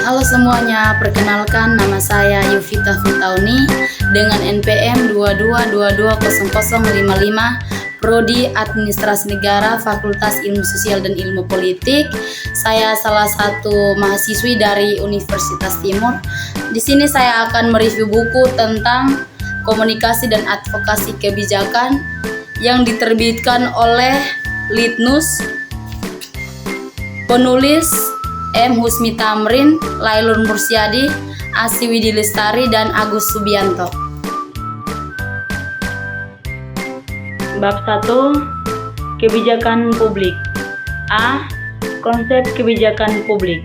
Halo semuanya, perkenalkan nama saya Yovita Futauni dengan NPM 22220055, Prodi Administrasi Negara, Fakultas Ilmu Sosial dan Ilmu Politik. Saya salah satu mahasiswi dari Universitas Timur. Di sini saya akan mereview buku tentang komunikasi dan advokasi kebijakan yang diterbitkan oleh Litnus, penulis M. Husmi Tamrin, Lailur Mursyadi, Asi Widi Lestari, dan Agus Subianto. Bab 1. Kebijakan publik. A. Konsep kebijakan publik.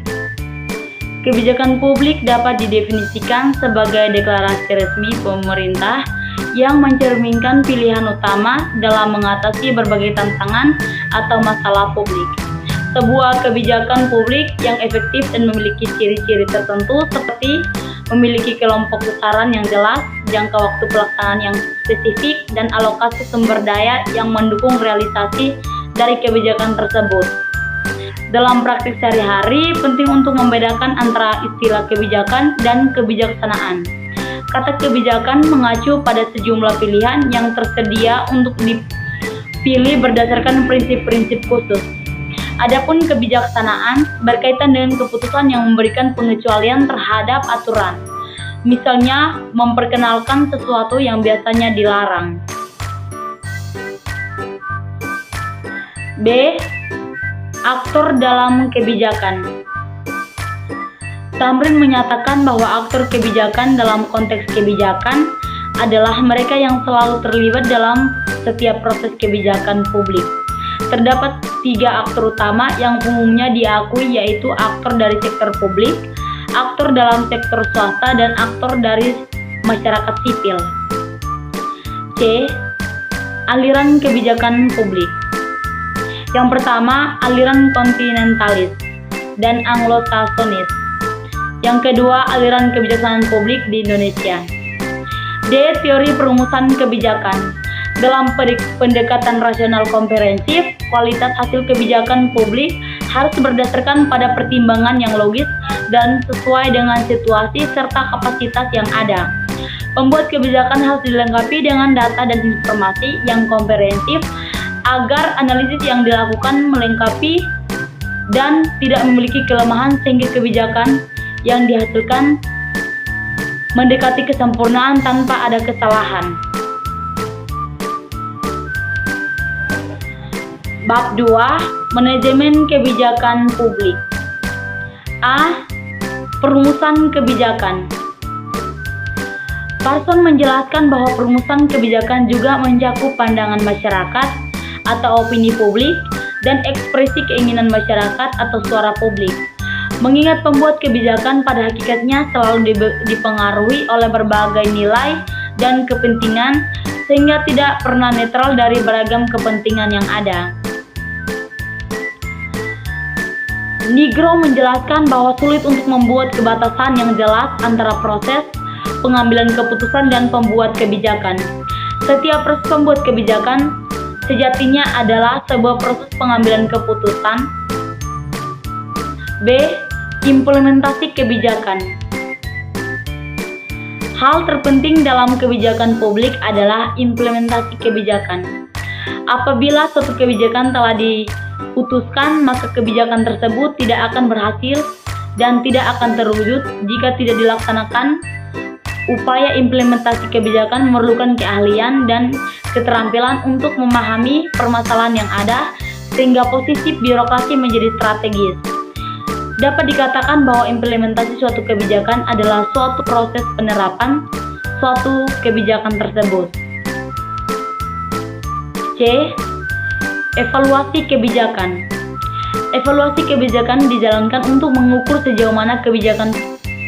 Kebijakan publik dapat didefinisikan sebagai deklarasi resmi pemerintah yang mencerminkan pilihan utama dalam mengatasi berbagai tantangan atau masalah publik. Sebuah kebijakan publik yang efektif dan memiliki ciri-ciri tertentu seperti memiliki kelompok sasaran yang jelas, jangka waktu pelaksanaan yang spesifik, dan alokasi sumber daya yang mendukung realisasi dari kebijakan tersebut. Dalam praktik sehari-hari, penting untuk membedakan antara istilah kebijakan dan kebijaksanaan. Kata kebijakan mengacu pada sejumlah pilihan yang tersedia untuk dipilih berdasarkan prinsip-prinsip khusus. Adapun kebijaksanaan berkaitan dengan keputusan yang memberikan pengecualian terhadap aturan, misalnya memperkenalkan sesuatu yang biasanya dilarang. B. Aktor dalam kebijakan. Tamrin menyatakan bahwa aktor kebijakan dalam konteks kebijakan adalah mereka yang selalu terlibat dalam setiap proses kebijakan publik. Terdapat 3 aktor utama yang umumnya diakui, yaitu aktor dari sektor publik, aktor dalam sektor swasta, dan aktor dari masyarakat sipil. C. Aliran kebijakan publik. Yang pertama, aliran kontinentalis dan Anglo-Saksonis. Yang kedua, aliran kebijaksanaan publik di Indonesia. D. Teori perumusan kebijakan. Dalam pendekatan rasional komprehensif, kualitas hasil kebijakan publik harus berdasarkan pada pertimbangan yang logis dan sesuai dengan situasi serta kapasitas yang ada. Pembuat kebijakan harus dilengkapi dengan data dan informasi yang komprehensif agar analisis yang dilakukan melengkapi dan tidak memiliki kelemahan sehingga kebijakan yang dihasilkan mendekati kesempurnaan tanpa ada kesalahan. Bab 2. Manajemen kebijakan publik. A. Perumusan kebijakan. Parson menjelaskan bahwa perumusan kebijakan juga mencakup pandangan masyarakat atau opini publik dan ekspresi keinginan masyarakat atau suara publik. Mengingat pembuat kebijakan pada hakikatnya selalu dipengaruhi oleh berbagai nilai dan kepentingan sehingga tidak pernah netral dari beragam kepentingan yang ada. Nigro menjelaskan bahwa sulit untuk membuat kebatasan yang jelas antara proses pengambilan keputusan dan pembuat kebijakan. Setiap proses pembuat kebijakan sejatinya adalah sebuah proses pengambilan keputusan. B. Implementasi kebijakan. Hal terpenting dalam kebijakan publik adalah implementasi kebijakan. Apabila suatu kebijakan telah diputuskan, maka kebijakan tersebut tidak akan berhasil dan tidak akan terwujud jika tidak dilaksanakan. Upaya implementasi kebijakan memerlukan keahlian dan keterampilan untuk memahami permasalahan yang ada, sehingga posisi birokrasi menjadi strategis. Dapat dikatakan bahwa implementasi suatu kebijakan adalah suatu proses penerapan suatu kebijakan tersebut. C. Evaluasi kebijakan. Evaluasi kebijakan dijalankan untuk mengukur sejauh mana kebijakan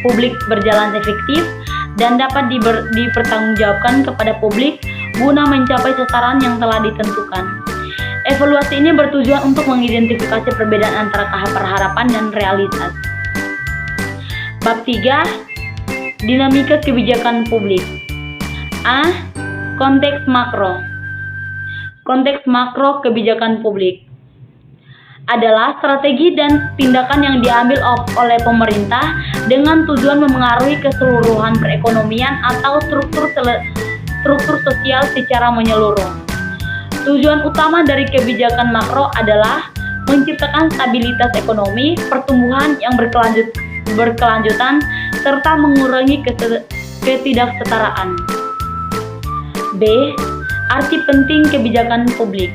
publik berjalan efektif dan dapat dipertanggungjawabkan kepada publik guna mencapai sasaran yang telah ditentukan. Evaluasi ini bertujuan untuk mengidentifikasi perbedaan antara harapan dan realitas. Bab 3. Dinamika kebijakan publik. A. Konteks makro. Konteks makro kebijakan publik. adalah strategi dan tindakan yang diambil oleh pemerintah dengan tujuan memengaruhi keseluruhan perekonomian atau struktur sosial secara menyeluruh. Tujuan utama dari kebijakan makro adalah menciptakan stabilitas ekonomi, pertumbuhan yang berkelanjutan, serta mengurangi ketidaksetaraan. B. Arti penting kebijakan publik.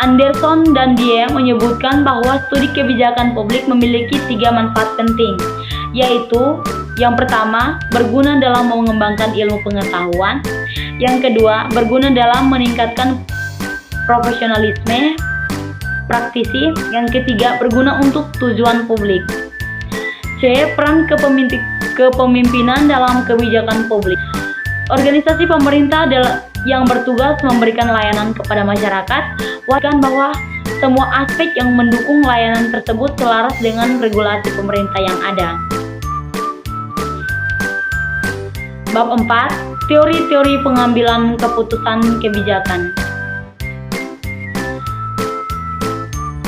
Anderson dan Die menyebutkan bahwa studi kebijakan publik memiliki 3 manfaat penting, yaitu yang pertama, berguna dalam mengembangkan ilmu pengetahuan, yang kedua, berguna dalam meningkatkan profesionalisme praktisi, yang ketiga, berguna untuk tujuan publik. C. Peran kepemimpinan dalam kebijakan publik. Organisasi pemerintah yang bertugas memberikan layanan kepada masyarakat wajibkan bahwa semua aspek yang mendukung layanan tersebut selaras dengan regulasi pemerintah yang ada. Bab 4. Teori-teori pengambilan keputusan kebijakan.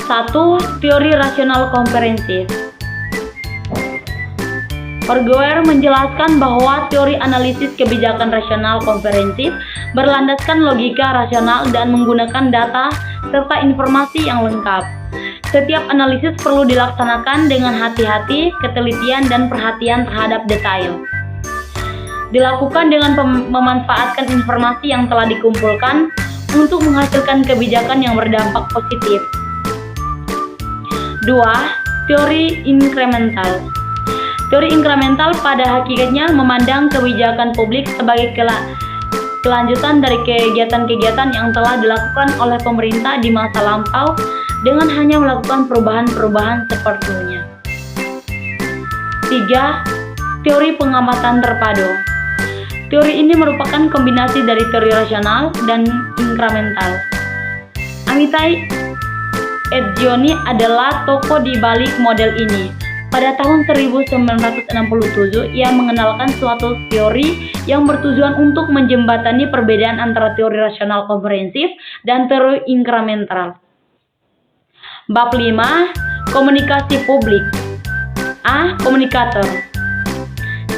1. Teori rasional komprehensif. Orgeuer menjelaskan bahwa teori analisis kebijakan rasional komprehensif berlandaskan logika rasional dan menggunakan data serta informasi yang lengkap. Setiap analisis perlu dilaksanakan dengan hati-hati, ketelitian, dan perhatian terhadap detail. Dilakukan dengan memanfaatkan informasi yang telah dikumpulkan untuk menghasilkan kebijakan yang berdampak positif. 2. Teori inkremental. Teori inkremental pada hakikatnya memandang kebijakan publik sebagai kelanjutan dari kegiatan-kegiatan yang telah dilakukan oleh pemerintah di masa lampau dengan hanya melakukan perubahan-perubahan seperlunya. 3. Teori pengamatan terpadu. Teori ini merupakan kombinasi dari teori rasional dan inkremental. Amitai Etzioni adalah tokoh di balik model ini. Pada tahun 1967, ia mengenalkan suatu teori yang bertujuan untuk menjembatani perbedaan antara teori rasional komprehensif dan teori inkremental. Bab 5. Komunikasi publik. A. Komunikator.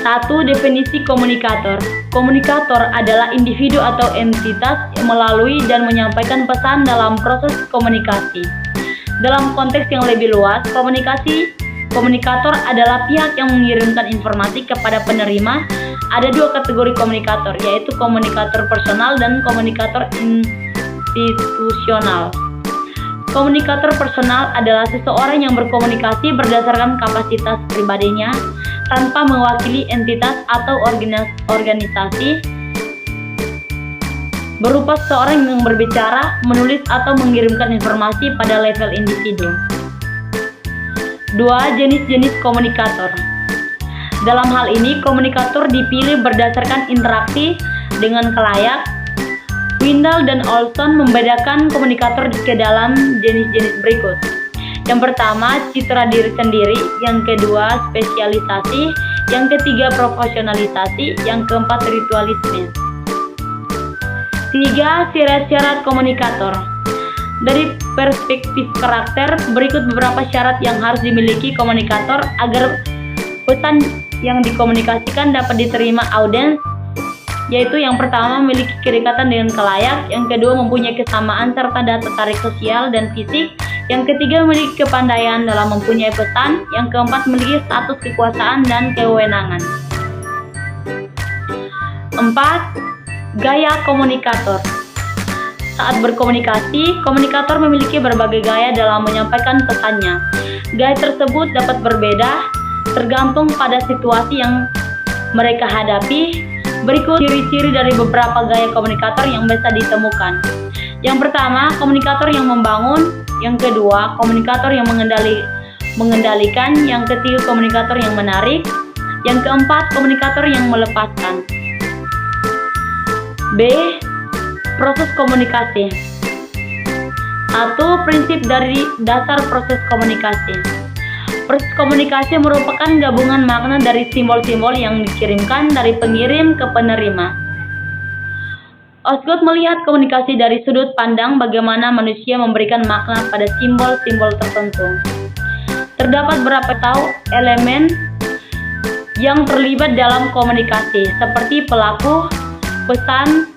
1. Definisi komunikator. Komunikator adalah individu atau entitas yang melalui dan menyampaikan pesan dalam proses komunikasi. Dalam konteks yang lebih luas, komunikator adalah pihak yang mengirimkan informasi kepada penerima. Ada 2 kategori komunikator, yaitu komunikator personal dan komunikator institusional. Komunikator personal adalah seseorang yang berkomunikasi berdasarkan kapasitas pribadinya tanpa mewakili entitas atau organisasi, berupa seseorang yang berbicara, menulis, atau mengirimkan informasi pada level individu. 2. Jenis-jenis komunikator. Dalam hal ini, komunikator dipilih berdasarkan interaksi dengan khalayak. Windal dan Olson membedakan komunikator ke dalam jenis-jenis berikut. Yang pertama, citra diri sendiri. Yang kedua, spesialisasi. Yang ketiga, profesionalisasi. Yang keempat, ritualisme. 3. Syarat-syarat komunikator. Dari perspektif karakter, berikut beberapa syarat yang harus dimiliki komunikator agar pesan yang dikomunikasikan dapat diterima audiens, yaitu yang pertama, memiliki kedekatan dengan khalayak, yang kedua, mempunyai kesamaan serta daya tarik sosial dan fisik, yang ketiga, memiliki kepandaian dalam mempunyai pesan, yang keempat, memiliki status kekuasaan dan kewenangan. 4. Gaya komunikator. Saat berkomunikasi, komunikator memiliki berbagai gaya dalam menyampaikan pesannya. Gaya tersebut dapat berbeda tergantung pada situasi yang mereka hadapi. Berikut ciri-ciri dari beberapa gaya komunikator yang bisa ditemukan. Yang pertama, komunikator yang membangun. Yang kedua, komunikator yang mengendalikan. Yang ketiga, komunikator yang menarik. Yang keempat, komunikator yang melepaskan. B. Proses komunikasi. 1. Prinsip dari dasar proses komunikasi. Proses komunikasi merupakan gabungan makna dari simbol-simbol yang dikirimkan dari pengirim ke penerima. Osgood melihat komunikasi dari sudut pandang bagaimana manusia memberikan makna pada simbol-simbol tertentu. Terdapat beberapa elemen yang terlibat dalam komunikasi, seperti pelaku, pesan,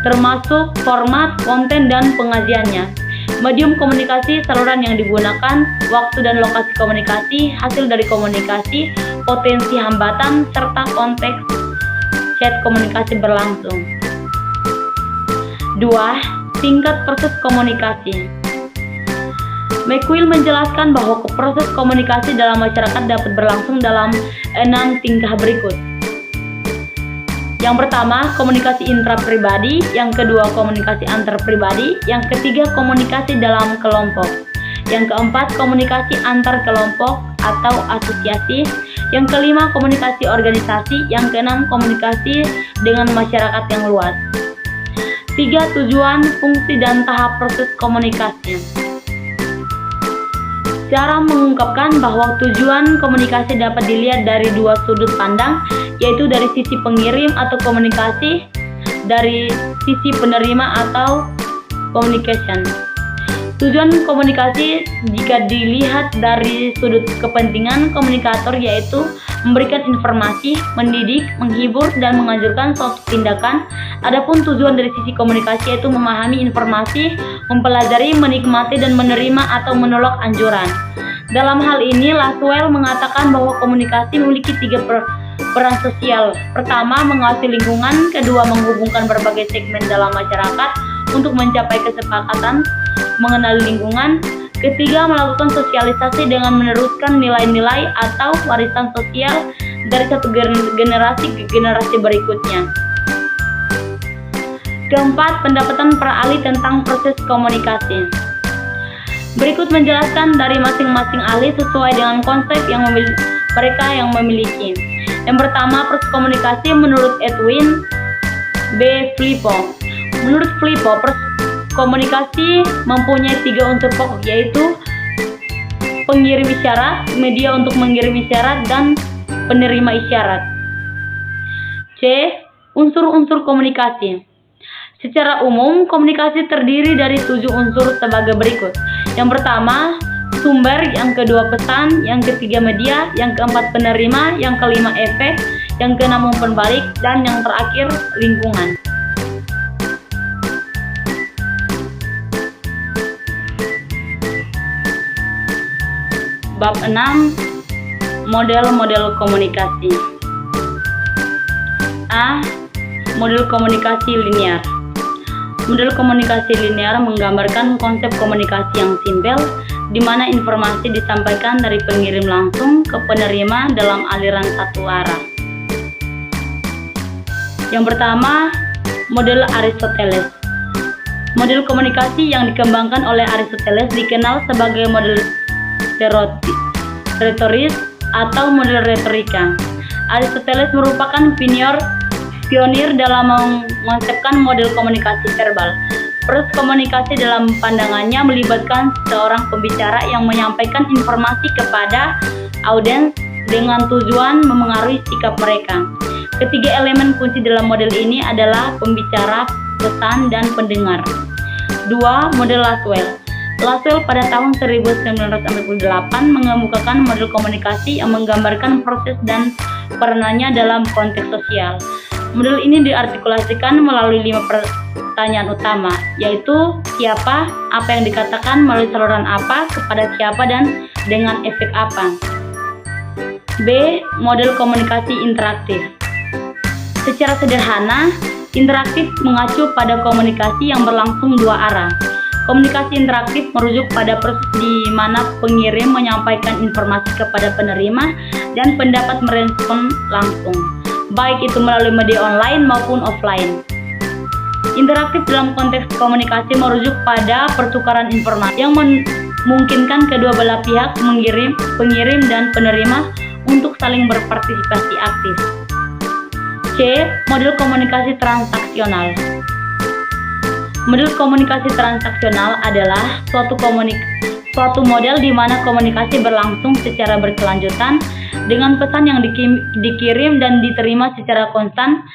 termasuk format, konten, dan pengajiannya. Medium komunikasi, saluran yang digunakan, waktu dan lokasi komunikasi, hasil dari komunikasi, potensi hambatan, serta konteks chat komunikasi berlangsung. 2. Tingkat proses komunikasi. McQuill menjelaskan bahwa proses komunikasi dalam masyarakat dapat berlangsung dalam 6 tingkah berikut. Yang pertama, komunikasi intrapribadi. Yang kedua, komunikasi antarpribadi. Yang ketiga, komunikasi dalam kelompok. Yang keempat, komunikasi antar kelompok atau asosiasi. Yang kelima, komunikasi organisasi. Yang keenam, komunikasi dengan masyarakat yang luas. 3. Tujuan, fungsi, dan tahap proses komunikasi. Cara mengungkapkan bahwa tujuan komunikasi dapat dilihat dari dua sudut pandang, yaitu dari sisi pengirim atau komunikasi, dari sisi penerima atau communication. Tujuan komunikasi jika dilihat dari sudut kepentingan komunikator yaitu memberikan informasi, mendidik, menghibur, dan menganjurkan suatu tindakan. Adapun tujuan dari sisi komunikasi yaitu memahami informasi, mempelajari, menikmati, dan menerima atau menolak anjuran. Dalam hal ini, Laswell mengatakan bahwa komunikasi memiliki 3 peran sosial. Pertama, mengawasi lingkungan. Kedua, menghubungkan berbagai segmen dalam masyarakat untuk mencapai kesepakatan mengenali lingkungan. Ketiga, melakukan sosialisasi dengan meneruskan nilai-nilai atau warisan sosial dari satu generasi ke generasi berikutnya. Keempat, pendapatan para ahli tentang proses komunikasi. Berikut menjelaskan dari masing-masing ahli sesuai dengan konsep yang mereka yang memiliki. Yang pertama, proses komunikasi menurut Edwin B. Flippo. Menurut Flippo, komunikasi mempunyai 3 unsur pokok, yaitu pengirim isyarat, media untuk mengirim isyarat, dan penerima isyarat. C. Unsur-unsur komunikasi. Secara umum, komunikasi terdiri dari 7 unsur sebagai berikut. Yang pertama, sumber. Yang kedua, pesan. Yang ketiga, media. Yang keempat, penerima. Yang kelima, efek. Yang keenam, umpan balik. Dan yang terakhir, lingkungan. Bab 6. Model-model komunikasi. A. Model komunikasi linear. Model komunikasi linear menggambarkan konsep komunikasi yang simpel, di mana informasi disampaikan dari pengirim langsung ke penerima dalam aliran satu arah. Yang pertama, model Aristoteles. Model komunikasi yang dikembangkan oleh Aristoteles dikenal sebagai model retoris atau model retorika. Aristoteles merupakan pionir dalam mengonsepkan model komunikasi verbal. Proses komunikasi dalam pandangannya melibatkan seorang pembicara yang menyampaikan informasi kepada audiens dengan tujuan memengaruhi sikap mereka. Ketiga elemen kunci dalam model ini adalah pembicara, pesan, dan pendengar. 2. Model Laswell. Laswell pada tahun 1948 mengemukakan model komunikasi yang menggambarkan proses dan peranannya dalam konteks sosial. Model ini diartikulasikan melalui 5 pertanyaan utama, yaitu siapa, apa yang dikatakan, melalui saluran apa, kepada siapa, dan dengan efek apa. B. Model komunikasi interaktif. Secara sederhana, interaktif mengacu pada komunikasi yang berlangsung 2 arah. Komunikasi interaktif merujuk pada proses di mana pengirim menyampaikan informasi kepada penerima dan pendapat merespon langsung, baik itu melalui media online maupun offline. Interaktif dalam konteks komunikasi merujuk pada pertukaran informasi yang memungkinkan kedua belah pihak, pengirim dan penerima, untuk saling berpartisipasi aktif. C. Model komunikasi transaksional. Model komunikasi transaksional adalah suatu model di mana komunikasi berlangsung secara berkelanjutan dengan pesan yang dikirim dan diterima secara konstan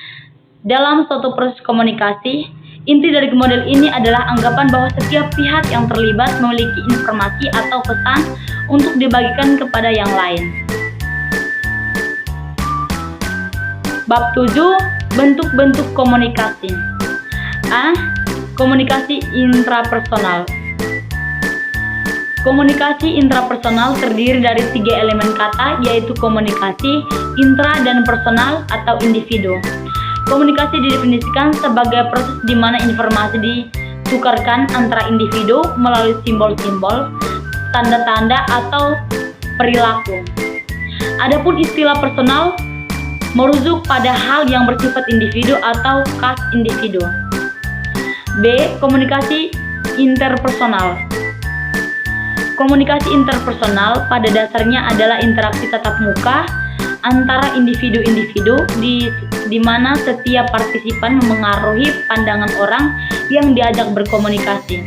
dalam suatu proses komunikasi. Inti dari model ini adalah anggapan bahwa setiap pihak yang terlibat memiliki informasi atau pesan untuk dibagikan kepada yang lain. Bab 7. Bentuk-bentuk komunikasi. A. Komunikasi intrapersonal. Komunikasi intrapersonal terdiri dari 3 elemen kata, yaitu komunikasi intra dan personal atau individu. Komunikasi didefinisikan sebagai proses di mana informasi ditukarkan antara individu melalui simbol-simbol, tanda-tanda, atau perilaku. Adapun istilah personal merujuk pada hal yang bersifat individu atau khas individu. B. Komunikasi interpersonal. Komunikasi interpersonal pada dasarnya adalah interaksi tatap muka antara individu-individu di mana setiap partisipan memengaruhi pandangan orang yang diajak berkomunikasi.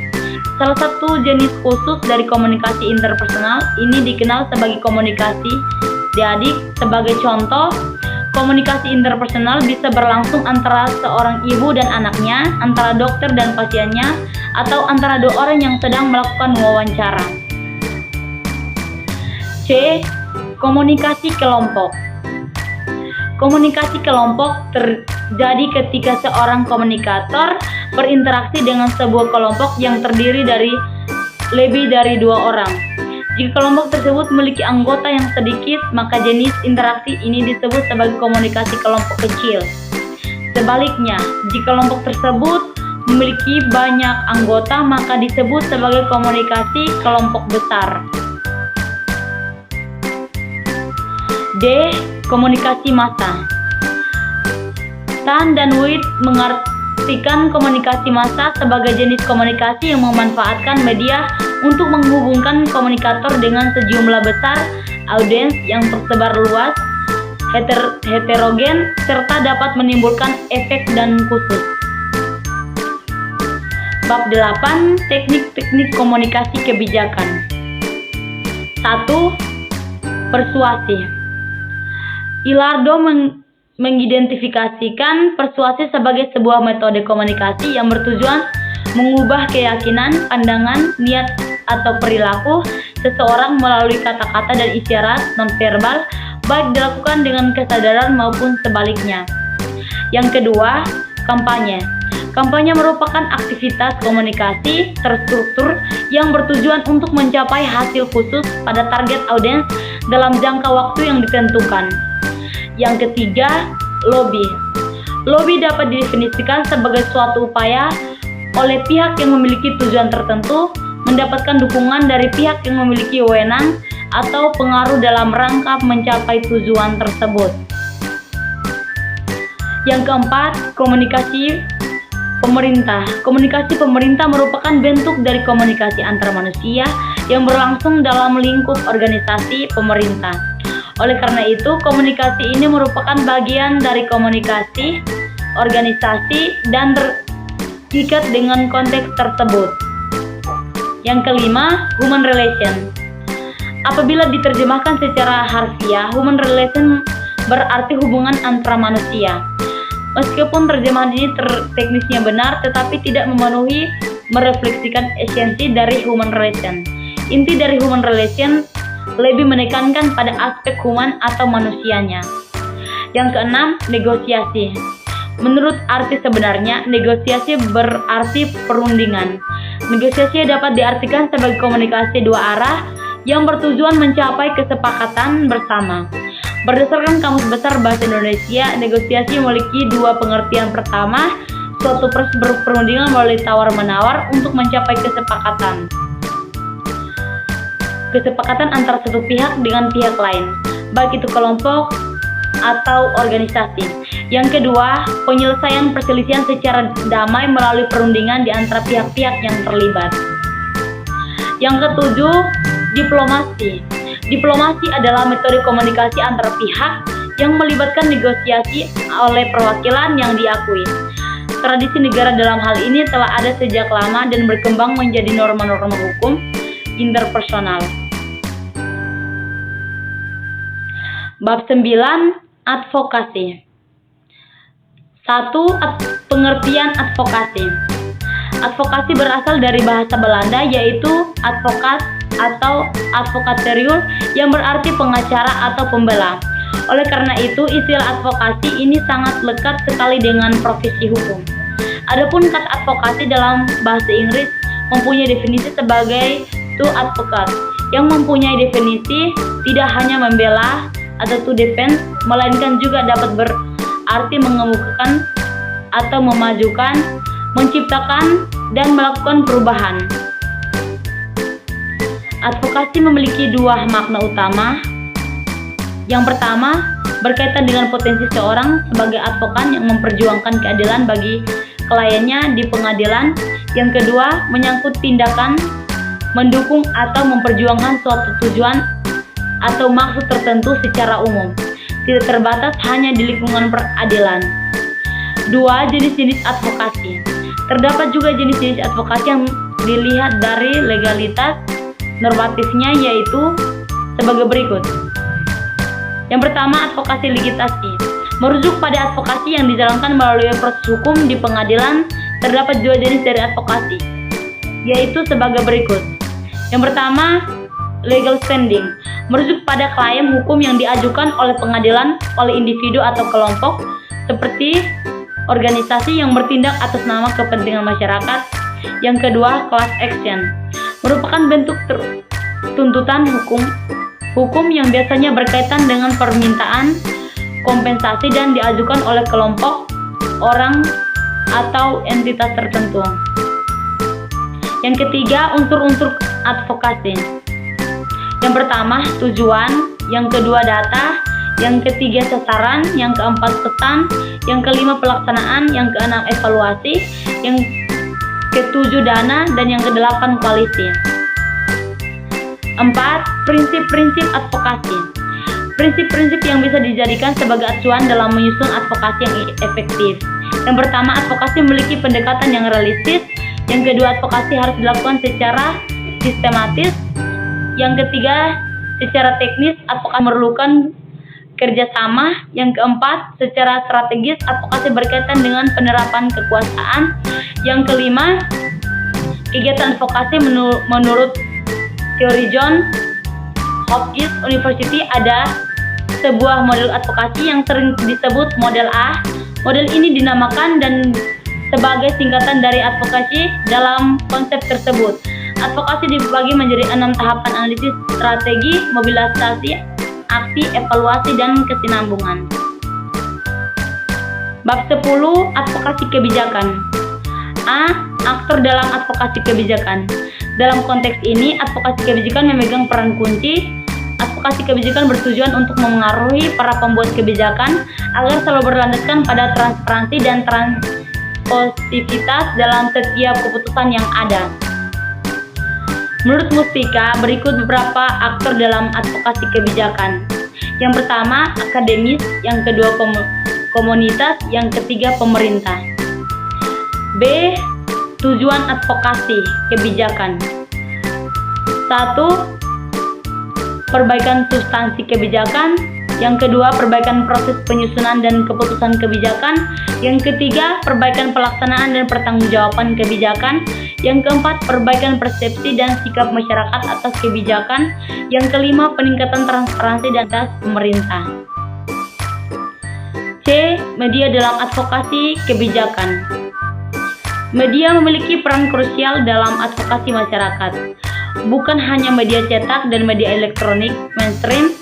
Salah satu jenis khusus dari komunikasi interpersonal ini dikenal sebagai komunikasi diadik. Sebagai contoh, komunikasi interpersonal bisa berlangsung antara seorang ibu dan anaknya, antara dokter dan pasiennya, atau antara 2 orang yang sedang melakukan wawancara. C. Komunikasi kelompok. Komunikasi kelompok terjadi ketika seorang komunikator berinteraksi dengan sebuah kelompok yang terdiri dari lebih dari 2 orang. Jika kelompok tersebut memiliki anggota yang sedikit, maka jenis interaksi ini disebut sebagai komunikasi kelompok kecil. Sebaliknya, jika kelompok tersebut memiliki banyak anggota, maka disebut sebagai komunikasi kelompok besar. D. Komunikasi massa. Tan dan Witt mengartikan komunikasi massa sebagai jenis komunikasi yang memanfaatkan media untuk menghubungkan komunikator dengan sejumlah besar audiens yang tersebar luas, heterogen, serta dapat menimbulkan efek dan khusus. Bab 8. Teknik-teknik komunikasi kebijakan. 1. Persuasi. Ilardo mengidentifikasikan persuasi sebagai sebuah metode komunikasi yang bertujuan mengubah keyakinan, pandangan, niat, atau perilaku seseorang melalui kata-kata dan isyarat nonverbal, baik dilakukan dengan kesadaran maupun sebaliknya. Yang kedua, kampanye. Kampanye merupakan aktivitas komunikasi terstruktur yang bertujuan untuk mencapai hasil khusus pada target audiens dalam jangka waktu yang ditentukan. Yang ketiga, lobby. Lobby dapat didefinisikan sebagai suatu upaya oleh pihak yang memiliki tujuan tertentu mendapatkan dukungan dari pihak yang memiliki wewenang atau pengaruh dalam rangka mencapai tujuan tersebut. Yang keempat, komunikasi pemerintah. Komunikasi pemerintah merupakan bentuk dari komunikasi antar manusia yang berlangsung dalam lingkup organisasi pemerintah. Oleh karena itu, komunikasi ini merupakan bagian dari komunikasi organisasi dan terikat dengan konteks tersebut. Yang kelima, human relation. Apabila diterjemahkan secara harfiah, human relation berarti hubungan antara manusia. Meskipun terjemahan ini teknisnya benar, tetapi tidak memenuhi merefleksikan esensi dari human relation. Inti dari human relation lebih menekankan pada aspek human atau manusianya. Yang keenam, negosiasi. Menurut arti sebenarnya, negosiasi berarti perundingan. Negosiasi dapat diartikan sebagai komunikasi 2 arah yang bertujuan mencapai kesepakatan bersama. Berdasarkan Kamus Besar Bahasa Indonesia, negosiasi memiliki 2 pengertian. Pertama, suatu proses perundingan melalui tawar-menawar untuk mencapai kesepakatan antara satu pihak dengan pihak lain, baik itu kelompok atau organisasi. Yang kedua, penyelesaian perselisihan secara damai melalui perundingan di antara pihak-pihak yang terlibat. Yang ketujuh, diplomasi. Diplomasi adalah metode komunikasi antar pihak yang melibatkan negosiasi oleh perwakilan yang diakui. Tradisi negara dalam hal ini telah ada sejak lama dan berkembang menjadi norma-norma hukum interpersonal. Bab 9. Advokasi. 1. Pengertian advokasi. Advokasi berasal dari bahasa Belanda yaitu advocaat atau advocateriul yang berarti pengacara atau pembela. Oleh karena itu, istilah advokasi ini sangat lekat sekali dengan profesi hukum. Adapun kata advokasi dalam bahasa Inggris mempunyai definisi sebagai to advocate, yang mempunyai definisi tidak hanya membela atau to defend, melainkan juga dapat berarti mengemukakan atau memajukan, menciptakan, dan melakukan perubahan. Advokasi memiliki dua makna utama. Yang pertama, berkaitan dengan potensi seorang sebagai advokat yang memperjuangkan keadilan bagi kliennya di pengadilan. Yang kedua, menyangkut tindakan mendukung atau memperjuangkan suatu tujuan atau maksud tertentu secara umum, tidak terbatas hanya di lingkungan peradilan. 2. Jenis-jenis advokasi. Terdapat juga jenis-jenis advokasi yang dilihat dari legalitas normatifnya, yaitu sebagai berikut. Yang pertama, advokasi legislasi. Merujuk pada advokasi yang dijalankan melalui proses hukum di pengadilan, terdapat dua jenis dari advokasi, yaitu sebagai berikut. Yang pertama, legal standing. Merujuk pada klaim hukum yang diajukan oleh pengadilan oleh individu atau kelompok, seperti organisasi yang bertindak atas nama kepentingan masyarakat. Yang kedua, class action. Merupakan bentuk tuntutan hukum yang biasanya berkaitan dengan permintaan kompensasi dan diajukan oleh kelompok orang atau entitas tertentu. Yang ketiga, unsur-unsur advokasi. Yang pertama, tujuan. Yang kedua, data. Yang ketiga, sasaran. Yang keempat, pesan. Yang kelima, pelaksanaan. Yang keenam, evaluasi. Yang ketujuh, dana. Dan yang kedelapan, koalisi. 4. Prinsip-prinsip advokasi. Prinsip-prinsip yang bisa dijadikan sebagai acuan dalam menyusun advokasi yang efektif. Yang pertama, advokasi memiliki pendekatan yang realistis. Yang kedua, advokasi harus dilakukan secara sistematis. Yang ketiga, secara teknis, advokasi memerlukan kerjasama. Yang keempat, secara strategis, advokasi berkaitan dengan penerapan kekuasaan. Yang kelima, kegiatan advokasi menurut teori John Hopkins University ada sebuah model advokasi yang sering disebut model A. Model ini dinamakan dan sebagai singkatan dari advokasi. Dalam konsep tersebut, advokasi dibagi menjadi 6 tahapan: analisis, strategi, mobilisasi, aksi, evaluasi, dan kesinambungan. Bab 10. Advokasi kebijakan. A. Aktor dalam advokasi kebijakan. Dalam konteks ini, advokasi kebijakan memegang peran kunci. Advokasi kebijakan bertujuan untuk memengaruhi para pembuat kebijakan agar selalu berlandaskan pada transparansi dan transposivitas dalam setiap keputusan yang ada. Menurut Mustika, berikut beberapa aktor dalam advokasi kebijakan. Yang pertama, akademis. Yang kedua, komunitas. Yang ketiga, pemerintah. B. Tujuan advokasi kebijakan. 1. Perbaikan substansi kebijakan. Yang kedua, perbaikan proses penyusunan dan keputusan kebijakan. Yang ketiga, perbaikan pelaksanaan dan pertanggungjawaban kebijakan. Yang keempat, perbaikan persepsi dan sikap masyarakat atas kebijakan. Yang kelima, peningkatan transparansi dan atas pemerintah. C. Media dalam advokasi kebijakan. Media memiliki peran krusial dalam advokasi masyarakat. Bukan hanya media cetak dan media elektronik mainstream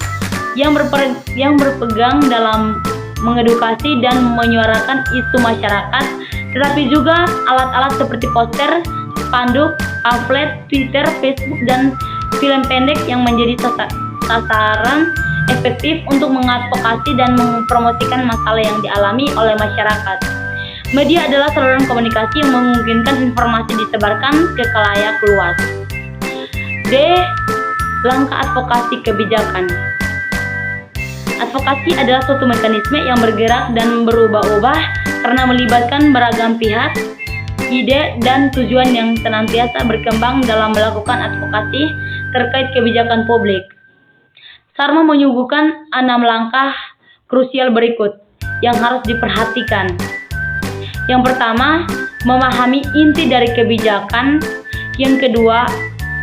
yang berpegang dalam mengedukasi dan menyuarakan isu masyarakat, tetapi juga alat-alat seperti poster, spanduk, pamflet, Twitter, Facebook, dan film pendek yang menjadi sasaran efektif untuk mengadvokasi dan mempromosikan masalah yang dialami oleh masyarakat. Media adalah saluran komunikasi yang memungkinkan informasi disebarkan ke khalayak luas. D. Langkah advokasi kebijakan. Advokasi adalah suatu mekanisme yang bergerak dan berubah-ubah karena melibatkan beragam pihak, ide, dan tujuan yang senantiasa berkembang dalam melakukan advokasi terkait kebijakan publik. Sarma menyuguhkan 6 langkah krusial berikut yang harus diperhatikan. Yang pertama, memahami inti dari kebijakan. Yang kedua,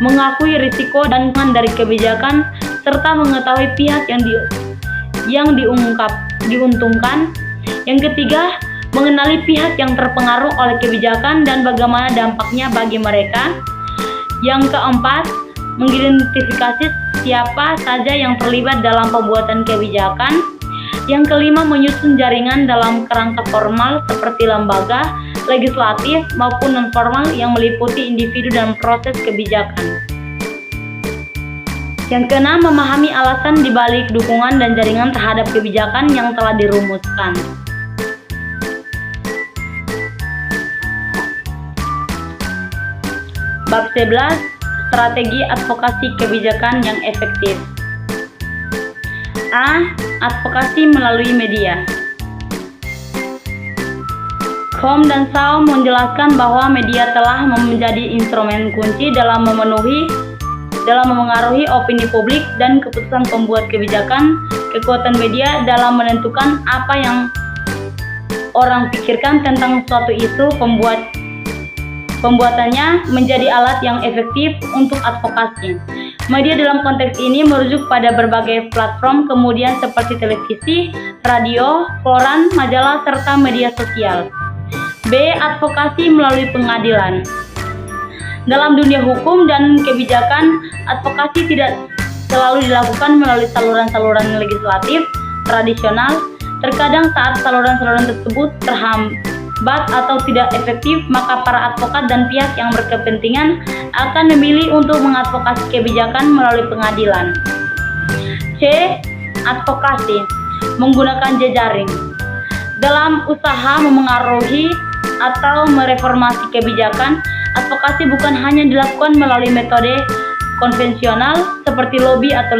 mengakui risiko dan dari kebijakan serta mengetahui pihak yang diuntungkan. Yang ketiga, mengenali pihak yang terpengaruh oleh kebijakan dan bagaimana dampaknya bagi mereka. Yang keempat, mengidentifikasi siapa saja yang terlibat dalam pembuatan kebijakan. Yang kelima, menyusun jaringan dalam kerangka formal seperti lembaga, legislatif maupun non-formal yang meliputi individu dan proses kebijakan. Yang keenam, memahami alasan dibalik dukungan dan jaringan terhadap kebijakan yang telah dirumuskan. Bab 11, strategi advokasi kebijakan yang efektif. A. Advokasi melalui media. Kom dan Saum menjelaskan bahwa media telah menjadi instrumen kunci dalam memengaruhi opini publik dan keputusan pembuat kebijakan. Kekuatan media dalam menentukan apa yang orang pikirkan tentang suatu isu pembuatannya menjadi alat yang efektif untuk advokasi. Media dalam konteks ini merujuk pada berbagai platform kemudian seperti televisi, radio, koran, majalah, serta media sosial. B. Advokasi melalui pengadilan. Dalam dunia hukum dan kebijakan, advokasi tidak selalu dilakukan melalui saluran-saluran legislatif tradisional. Terkadang saat saluran-saluran tersebut terhambat atau tidak efektif, maka para advokat dan pihak yang berkepentingan akan memilih untuk mengadvokasi kebijakan melalui pengadilan. C. Advokasi menggunakan jejaring. Dalam usaha memengaruhi atau mereformasi kebijakan, advokasi bukan hanya dilakukan melalui metode konvensional seperti lobby atau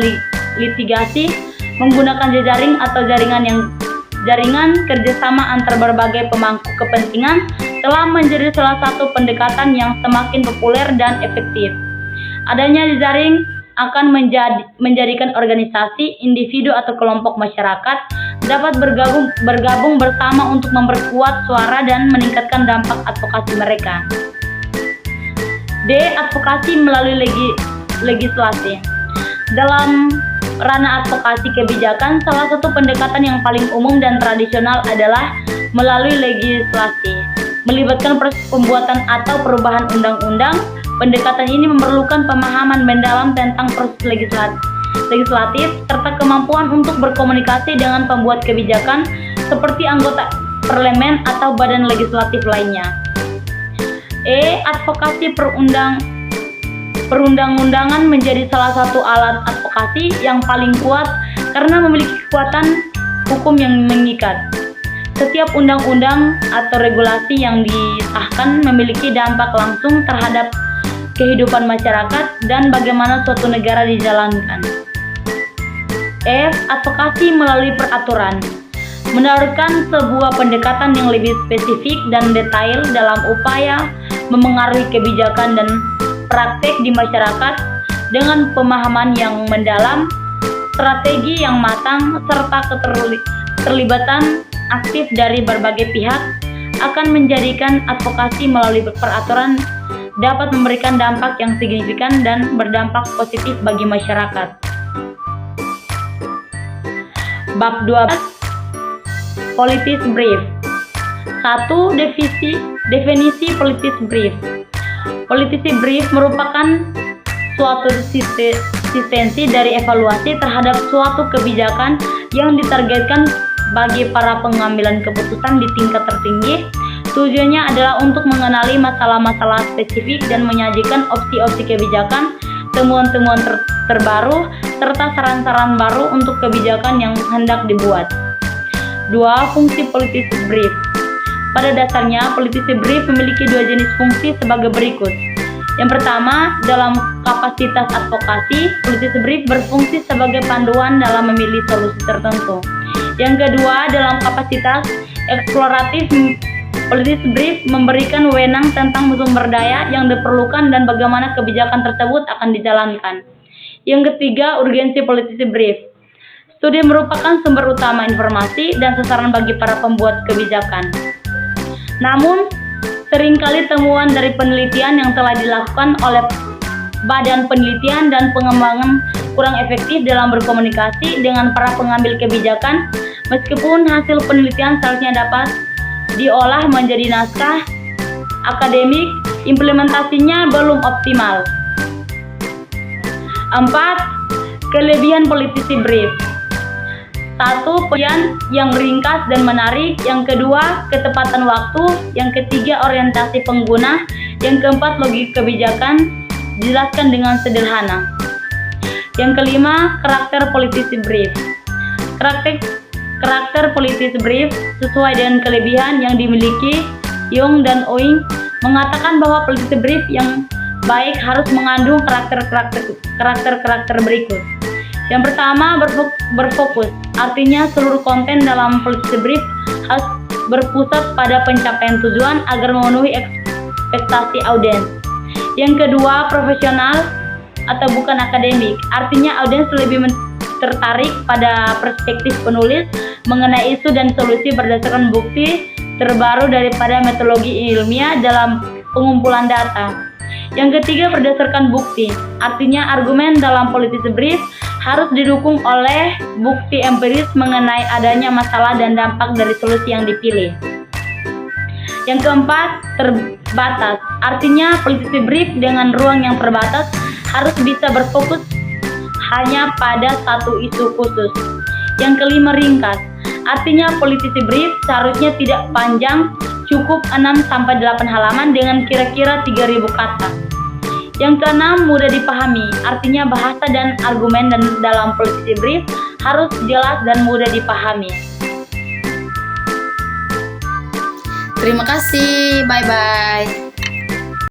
litigasi. Menggunakan jejaring atau jaringan kerjasama antar berbagai pemangku kepentingan telah menjadi salah satu pendekatan yang semakin populer dan efektif. Adanya jejaring akan menjadikan organisasi, individu atau kelompok masyarakat dapat bergabung bersama untuk memperkuat suara dan meningkatkan dampak advokasi mereka. D. Advokasi melalui legislasi. Dalam ranah advokasi kebijakan, salah satu pendekatan yang paling umum dan tradisional adalah melalui legislasi, melibatkan proses pembuatan atau perubahan undang-undang. Pendekatan ini memerlukan pemahaman mendalam tentang proses legislatif serta kemampuan untuk berkomunikasi dengan pembuat kebijakan seperti anggota parlemen atau badan legislatif lainnya. E. Advokasi perundang-undangan menjadi salah satu alat advokasi yang paling kuat karena memiliki kekuatan hukum yang mengikat. Setiap undang-undang atau regulasi yang disahkan memiliki dampak langsung terhadap kehidupan masyarakat dan bagaimana suatu negara dijalankan. F. Advokasi melalui peraturan. Menawarkan sebuah pendekatan yang lebih spesifik dan detail dalam upaya memengaruhi kebijakan dan praktek di masyarakat dengan pemahaman yang mendalam, strategi yang matang, serta keterlibatan aktif dari berbagai pihak akan menjadikan advokasi melalui peraturan dapat memberikan dampak yang signifikan dan berdampak positif bagi masyarakat. Bab 12, Politis Brief. 1. Definisi Politis Brief. Politisi brief merupakan suatu eksistensi dari evaluasi terhadap suatu kebijakan yang ditargetkan bagi para pengambilan keputusan di tingkat tertinggi. Tujuannya adalah untuk mengenali masalah-masalah spesifik dan menyajikan opsi-opsi kebijakan, temuan-temuan terbaru, serta saran-saran baru untuk kebijakan yang hendak dibuat. 2. Fungsi politisi brief. Pada dasarnya, politisi brief memiliki dua jenis fungsi sebagai berikut. Yang pertama, dalam kapasitas advokasi, politisi brief berfungsi sebagai panduan dalam memilih solusi tertentu. Yang kedua, dalam kapasitas eksploratif, politisi brief memberikan wewenang tentang sumber daya yang diperlukan dan bagaimana kebijakan tersebut akan dijalankan. Yang ketiga, urgensi politisi brief. Studi merupakan sumber utama informasi dan sasaran bagi para pembuat kebijakan. Namun, seringkali temuan dari penelitian yang telah dilakukan oleh Badan Penelitian dan Pengembangan kurang efektif dalam berkomunikasi dengan para pengambil kebijakan, meskipun hasil penelitian seharusnya dapat diolah menjadi naskah akademik, implementasinya belum optimal. 4. Kelebihan politisi brief. 1. Penyampaian yang ringkas dan menarik. Yang kedua, ketepatan waktu. Yang ketiga, orientasi pengguna. Yang keempat, logika kebijakan dijelaskan dengan sederhana. Yang kelima, karakter politisi brief. Karakter politisi brief sesuai dengan kelebihan yang dimiliki. Young dan Owing mengatakan bahwa politisi brief yang baik harus mengandung karakter berikut. Yang pertama, berfokus. Artinya seluruh konten dalam politisi brief harus berpusat pada pencapaian tujuan agar memenuhi ekspektasi audiens. Yang kedua, profesional atau bukan akademik. Artinya audiens lebih tertarik pada perspektif penulis mengenai isu dan solusi berdasarkan bukti terbaru daripada metodologi ilmiah dalam pengumpulan data. Yang ketiga, berdasarkan bukti. Artinya argumen dalam politisi brief harus didukung oleh bukti empiris mengenai adanya masalah dan dampak dari solusi yang dipilih. Yang keempat, terbatas. Artinya politisi brief dengan ruang yang terbatas harus bisa berfokus hanya pada satu isu khusus. Yang kelima, ringkas. Artinya politisi brief seharusnya tidak panjang, cukup 6-8 halaman dengan kira-kira 3.000 kata. Yang keenam, mudah dipahami. Artinya bahasa dan argumen dalam politisi brief harus jelas dan mudah dipahami. Terima kasih, bye-bye.